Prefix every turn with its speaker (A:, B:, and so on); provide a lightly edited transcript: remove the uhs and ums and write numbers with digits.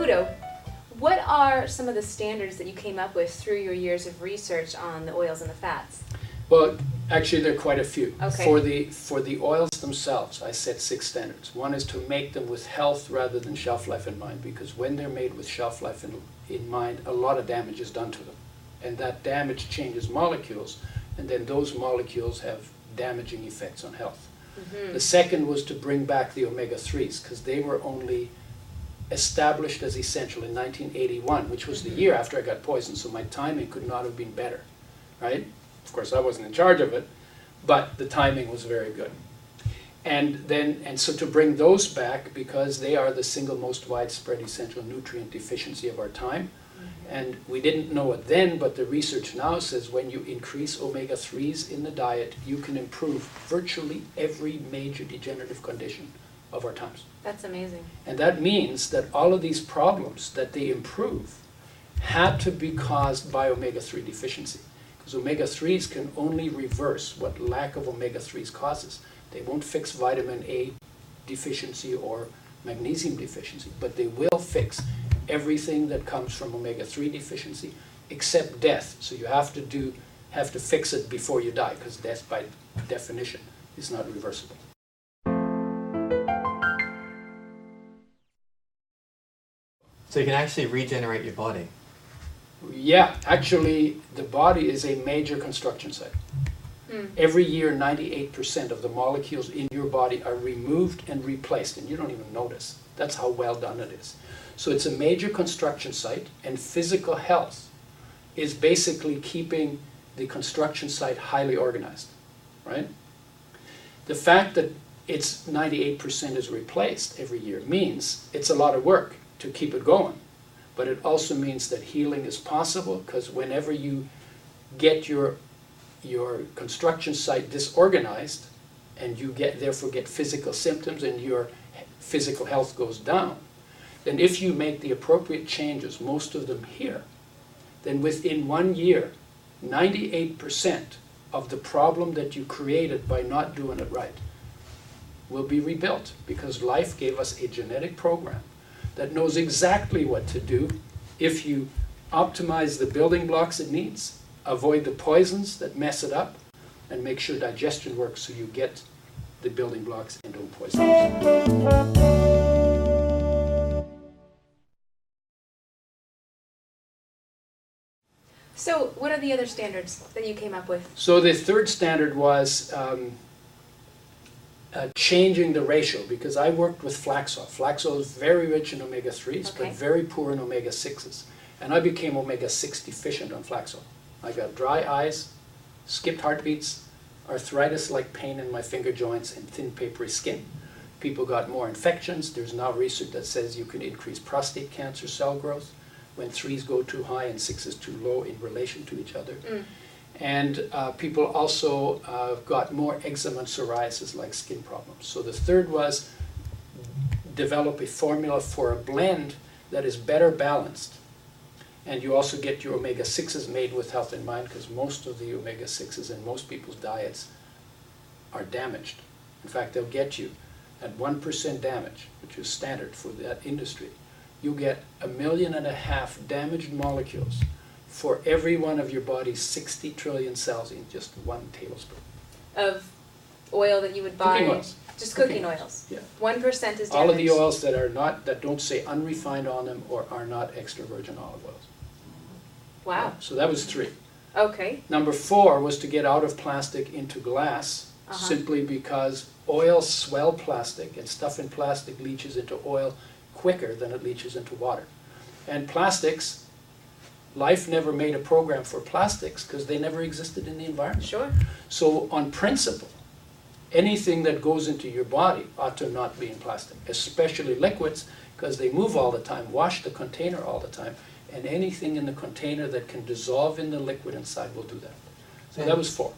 A: Udo, what are some of the standards that you came up with through your years of research on the oils and the fats?
B: Well, actually there are quite a few.
A: Okay.
B: For the oils themselves, I set 6 standards. One is to make them with health rather than shelf life in mind, because when they're made with shelf life in mind, a lot of damage is done to them. And that damage changes molecules, and then those molecules have damaging effects on health.
A: Mm-hmm.
B: The second was to bring back the omega-3s, because they were only established as essential in 1981, which was the year after I got poisoned, so my timing could not have been better, right? Of course, I wasn't in charge of it, but the timing was very good. And so to bring those back, because they are the single most widespread essential nutrient deficiency of our time, and we didn't know it then, but the research now says when you increase omega-3s in the diet, you can improve virtually every major degenerative condition of our times.
A: That's amazing.
B: And that means that all of these problems that they improve had to be caused by omega-3 deficiency. Because omega-3s can only reverse what lack of omega-3s causes. They won't fix vitamin A deficiency or magnesium deficiency, but they will fix everything that comes from omega-3 deficiency except death. So you have to fix it before you die, because death by definition is not reversible.
C: So you can actually regenerate your body.
B: Yeah, actually the body is a major construction site. Every year 98% of the molecules in your body are removed and replaced, and you don't even notice. That's how well done it is. So it's a major construction site, and physical health is basically keeping the construction site highly organized, right? The fact that it's 98% is replaced every year means it's a lot of work to keep it going. But it also means that healing is possible, because whenever you get your construction site disorganized and you therefore get physical symptoms and your physical health goes down, then if you make the appropriate changes, most of them here, then within 1 year, 98% of the problem that you created by not doing it right will be rebuilt, because life gave us a genetic program that knows exactly what to do if you optimize the building blocks it needs, avoid the poisons that mess it up, and make sure digestion works so you get the building blocks and don't poison yourself.
A: So what are the other standards that you came up with?
B: So the third standard was changing the ratio, because I worked with flax oil. Flax oil is very rich in omega-3s,
A: Okay.
B: but very poor in omega-6s. And I became omega-6 deficient on flax oil. I got dry eyes, skipped heartbeats, arthritis-like pain in my finger joints, and thin papery skin. People got more infections. There's now research that says you can increase prostate cancer cell growth when 3s go too high and 6s too low in relation to each other. And people also got more eczema and psoriasis-like skin problems. So the third was develop a formula for a blend that is better balanced. And you also get your omega-6s made with health in mind, because most of the omega-6s in most people's diets are damaged. In fact, they'll get you at 1% damage, which is standard for that industry. You get 1.5 million damaged molecules for every one of your body's 60 trillion cells in just 1 tablespoon.
A: Of oil that you would buy?
B: Cooking oils.
A: Just cooking oils?
B: Yeah.
A: 1% is damaged?
B: All of the oils that don't say unrefined on them or are not extra virgin olive oils.
A: Wow.
B: So that was 3.
A: Okay.
B: Number 4 was to get out of plastic into glass, simply because oils swell plastic, and stuff in plastic leaches into oil quicker than it leaches into water. And plastics, life never made a program for plastics because they never existed in the environment.
A: Sure.
B: So on principle, anything that goes into your body ought to not be in plastic, especially liquids, because they move all the time. Wash the container all the time, and anything in the container that can dissolve in the liquid inside will do that. So that was 4.